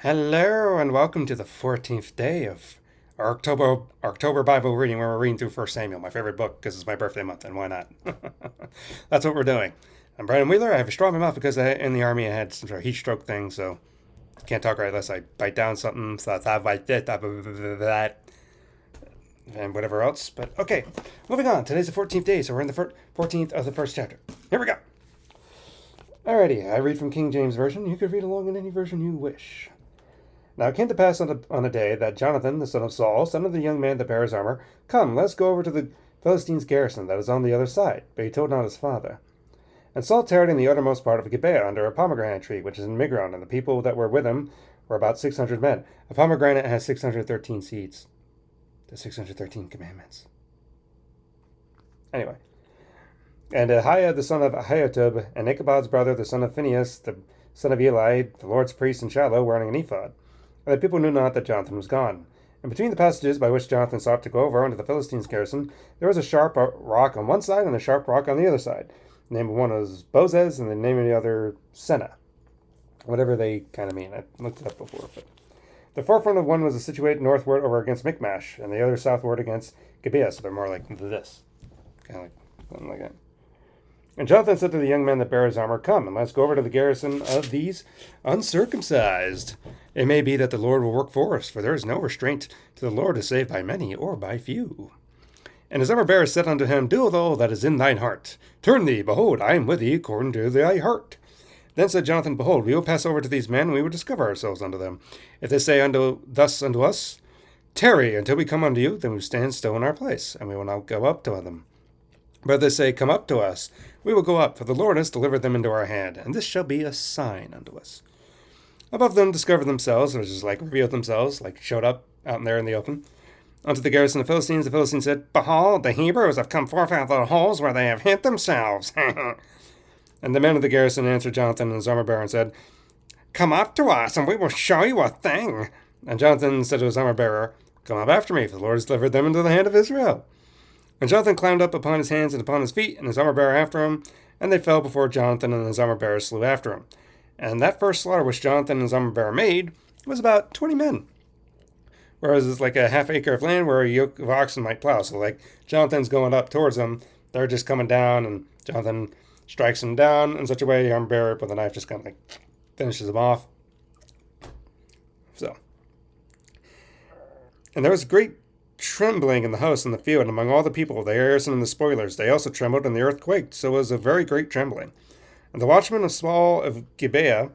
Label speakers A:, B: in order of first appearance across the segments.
A: Hello and welcome to the 14th day of our October Bible reading, where we're reading through 1 Samuel, my favorite book, because it's my birthday month, and why not? That's what we're doing. I'm Brandon Wheeler. I have a straw in my mouth because in the army I had some sort of heat stroke thing, so I can't talk right unless I bite down something, so I bite that, and whatever else. But okay, moving on. Today's the 14th day, so we're in the 14th of the first chapter. Here we go. Alrighty, I read from King James Version. You could read along in any version you wish. Now it came to pass on a day that Jonathan, the son of Saul, son of the young man that bears armor, come, let's go over to the Philistines' garrison that is on the other side. But he told not his father. And Saul tarried in the uttermost part of Gibeah under a pomegranate tree, which is in Migron, and the people that were with him were about 600 men. A pomegranate has 613 seeds. The 613 commandments. Anyway. And Ahiah, the son of Ahitub, and Ichabod's brother, the son of Phinehas, the son of Eli, the Lord's priest in Shiloh, wearing an ephod. And the people knew not that Jonathan was gone. And between the passages by which Jonathan sought to go over unto the Philistines' garrison, there was a sharp rock on one side and a sharp rock on the other side. The name of one was Bozez, and the name of the other Seneh. Whatever they kind of mean. I looked it up before. But the forefront of one was situated northward over against Michmash, and the other southward against Gibeah. So they're more like this. Kind of like something like that. And Jonathan said to the young man that bare his armor, come, and let's go over to the garrison of these uncircumcised. It may be that the Lord will work for us, for there is no restraint to the Lord to save by many or by few. And his armor bearer said unto him, do all that is in thine heart. Turn thee, behold, I am with thee according to thy heart. Then said Jonathan, behold, we will pass over to these men, and we will discover ourselves unto them. If they say thus unto us, tarry until we come unto you, then we will stand still in our place, and we will not go up to them. But if they say, come up to us, we will go up, for the Lord has delivered them into our hand, and this shall be a sign unto us. Above them discovered themselves, which is like revealed themselves, like showed up out there in the open. Unto the garrison of the Philistines said, behold, the Hebrews have come forth out of the holes where they have hid themselves. And the men of the garrison answered Jonathan and his armor bearer and said, come up to us, and we will show you a thing. And Jonathan said to his armor bearer, come up after me, for the Lord has delivered them into the hand of Israel. And Jonathan climbed up upon his hands and upon his feet, and his armor bearer after him, and they fell before Jonathan, and his armor bearer slew after him. And that first slaughter which Jonathan and his armor bearer made was about 20 men. Whereas it's like a half acre of land where a yoke of oxen might plow. So like Jonathan's going up towards them, they're just coming down, and Jonathan strikes them down in such a way the armor bearer with a knife just kind of like finishes them off. So. And there was great trembling in the house and the field, and among all the people, the heirs and the spoilers. They also trembled, and the earth quaked, so it was a very great trembling. And the watchmen of Saul of Gibeah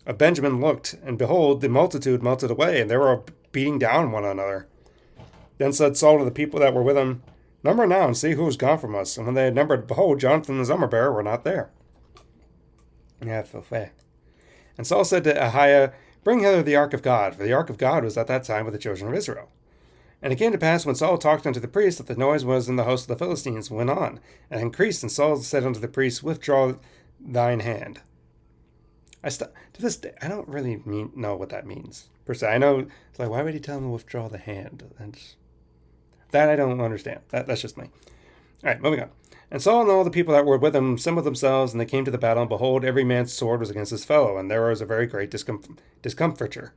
A: of Benjamin looked, and behold, the multitude melted away, and they were beating down one another. Then said Saul to the people that were with him, number now, and see who is gone from us. And when they had numbered, behold, Jonathan and his armor bearer were not there. Yeah, and Saul said to Ahiah, bring hither the ark of God, for the ark of God was at that time with the children of Israel. And it came to pass, when Saul talked unto the priest, that the noise was in the host of the Philistines went on, and increased. And Saul said unto the priest, withdraw thine hand. To this day, I don't really know what that means, per se. I know, it's like, why would he tell him to withdraw the hand? That I don't understand. That's just me. All right, moving on. And Saul and all the people that were with him assembled themselves, and they came to the battle, and behold, every man's sword was against his fellow, and there was a very great discomfiture.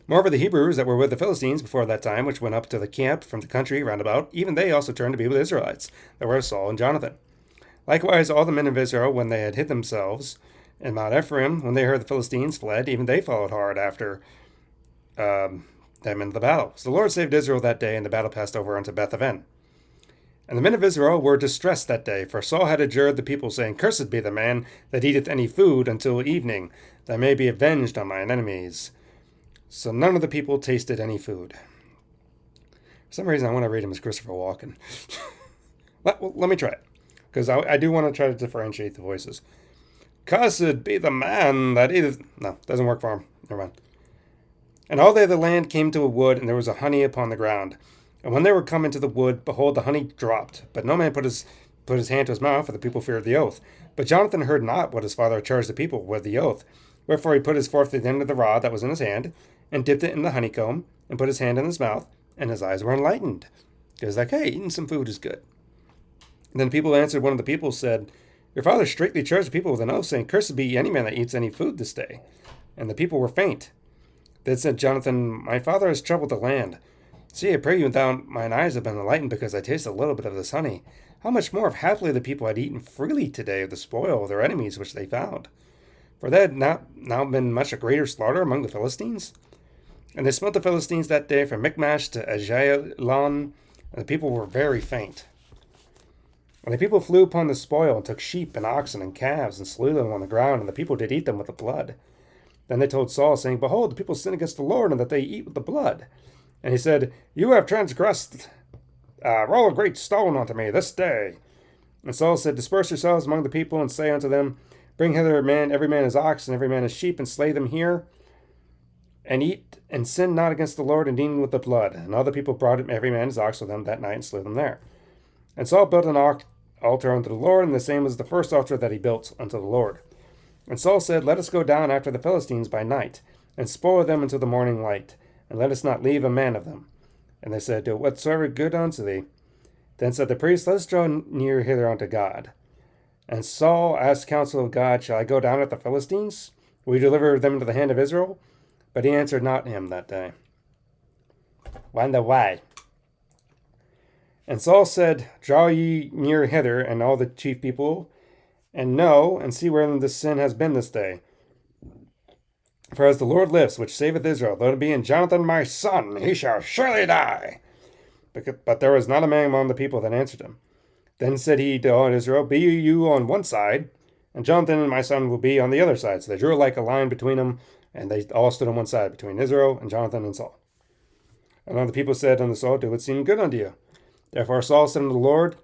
A: Moreover, the Hebrews that were with the Philistines before that time, which went up to the camp from the country round about, even they also turned to be with Israelites, that were Saul and Jonathan. Likewise, all the men of Israel, when they had hid themselves in Mount Ephraim, when they heard the Philistines fled, even they followed hard after them into the battle. So the Lord saved Israel that day, and the battle passed over unto Beth-aven. And the men of Israel were distressed that day, for Saul had adjured the people, saying, cursed be the man that eateth any food until evening, that I may be avenged on mine enemies. So none of the people tasted any food. For some reason, I want to read him as Christopher Walken. Let me try it, because I do want to try to differentiate the voices. Cursed be the man that eateth... No, doesn't work for him. Never mind. And all they of the land came to a wood, and there was a honey upon the ground. And when they were come into the wood, behold, the honey dropped. But no man put his hand to his mouth, for the people feared the oath. But Jonathan heard not what his father charged the people with the oath. Wherefore he put his forth at the end of the rod that was in his hand, and dipped it in the honeycomb, and put his hand in his mouth, and his eyes were enlightened. He was like, hey, eating some food is good. And then people answered, one of the people said, your father straitly charged the people with an oath, saying, cursed be any man that eats any food this day. And the people were faint. Then said Jonathan, My father has troubled the land. See, I pray you thou mine eyes have been enlightened, because I taste a little bit of this honey. How much more if happily the people had eaten freely today of the spoil of their enemies which they found. For there had not now been much a greater slaughter among the Philistines. And they smote the Philistines that day from Michmash to Ajalon, and the people were very faint. And the people flew upon the spoil, and took sheep and oxen and calves, and slew them on the ground, and the people did eat them with the blood. Then they told Saul, saying, Behold, the people sin against the Lord, and that they eat with the blood. And he said, You have transgressed. Roll a great stone unto me this day. And Saul said, Disperse yourselves among the people, and say unto them, Bring hither every man his ox, and every man his sheep, and slay them here, and eat, and sin not against the Lord, and eat with the blood. And all the people brought him every man his ox with them that night, and slew them there. And Saul built an altar unto the Lord, and the same was the first altar that he built unto the Lord. And Saul said, Let us go down after the Philistines by night, and spoil them until the morning light, and let us not leave a man of them. And they said, Do whatsoever good unto thee. Then said the priest, Let us draw near hither unto God. And Saul asked counsel of God, Shall I go down at the Philistines? Will you deliver them into the hand of Israel? But he answered not him that day. Wonder why? And Saul said, Draw ye near hither, and all the chief people, and know, and see wherein this sin has been this day. For as the Lord lives, which saveth Israel, though it be in Jonathan my son, he shall surely die. But there was not a man among the people that answered him. Then said he to all Israel, Be you on one side, and Jonathan and my son will be on the other side. So they drew like a line between them, and they all stood on one side, between Israel and Jonathan and Saul. And all the people said unto Saul, Do what seem good unto you. Therefore Saul said unto the Lord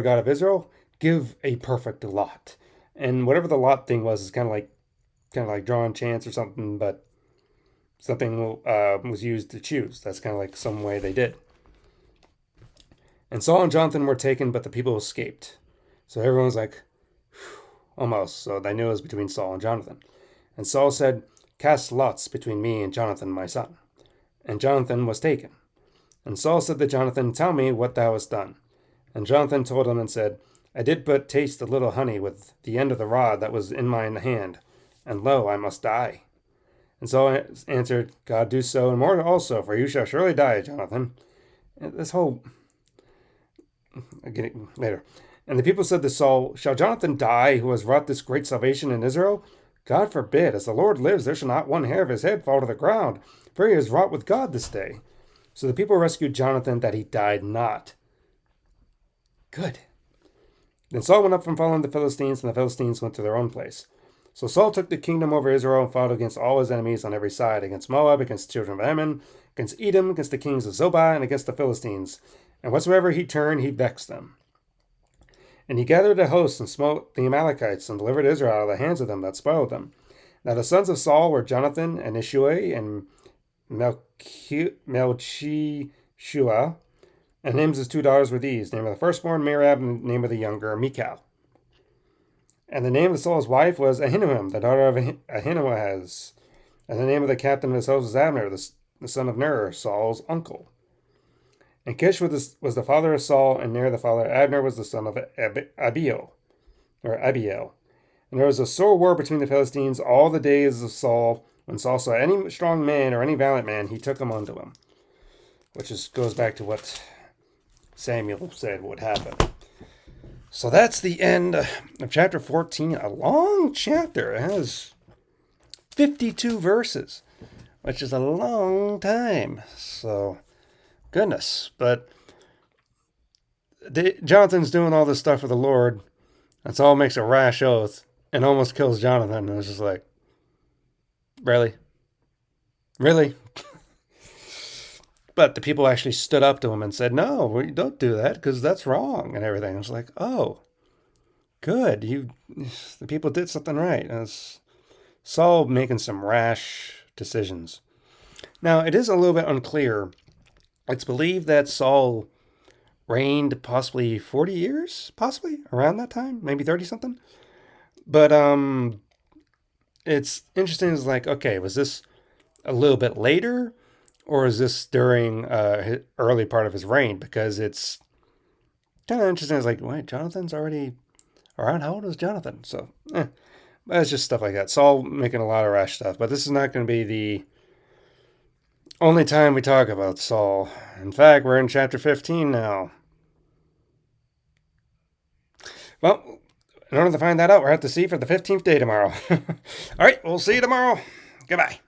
A: God of Israel, Give a perfect lot. And whatever the lot thing was is kind of like drawing chance or something, but something was used to choose. That's kind of like some way they did. And Saul and Jonathan were taken, but the people escaped. So everyone was like, almost. So they knew it was between Saul and Jonathan. And Saul said, Cast lots between me and Jonathan my son. And Jonathan was taken. And Saul said to Jonathan, Tell me what thou hast done. And Jonathan told him and said, I did but taste a little honey with the end of the rod that was in mine hand, and lo, I must die. And Saul answered, God do so, and more also, for you shall surely die, Jonathan. And this whole... I'll get it later. And the people said to Saul, Shall Jonathan die, who has wrought this great salvation in Israel? God forbid, as the Lord lives, there shall not one hair of his head fall to the ground, for he has wrought with God this day. So the people rescued Jonathan, that he died not. Good. Then Saul went up from following the Philistines, and the Philistines went to their own place. So Saul took the kingdom over Israel and fought against all his enemies on every side, against Moab, against the children of Ammon, against Edom, against the kings of Zobah, and against the Philistines. And whatsoever he turned, he vexed them. And he gathered a host and smote the Amalekites, and delivered Israel out of the hands of them that spoiled them. Now the sons of Saul were Jonathan, and Ishui, and Melchishua. And the names of his two daughters were these: name of the firstborn Merab, and the name of the younger Michal. And the name of Saul's wife was Ahinoam, the daughter of Ahinoaz. And the name of the captain of his host was Abner, the son of Ner, Saul's uncle. And Kish was the father of Saul, and Ner the father of Abner was the son of Abiel. And there was a sore war between the Philistines all the days of Saul. When Saul saw any strong man or any valiant man, he took him unto him. Which goes back to what Samuel said would happen. So that's the end of chapter 14. A long chapter. It has 52 verses, which is a long time. So, goodness. But Jonathan's doing all this stuff for the Lord, and Saul makes a rash oath and almost kills Jonathan. And it's just like, really? Really? But the people actually stood up to him and said, no, we don't do that because that's wrong and everything. It's like, oh, good. The people did something right. And it's Saul making some rash decisions. Now, it is a little bit unclear. It's believed that Saul reigned possibly 40 years, possibly around that time, maybe 30 something. But it's interesting. It's like, okay, was this a little bit later? Or is this during his early part of his reign? Because it's kind of interesting. It's like, wait, Jonathan's already around. How old is Jonathan? So, It's just stuff like that. Saul making a lot of rash stuff, but this is not going to be the only time we talk about Saul. In fact, we're in chapter 15 now. Well, in order to find that out, we're going to have to see for the 15th day tomorrow. All right, we'll see you tomorrow. Goodbye.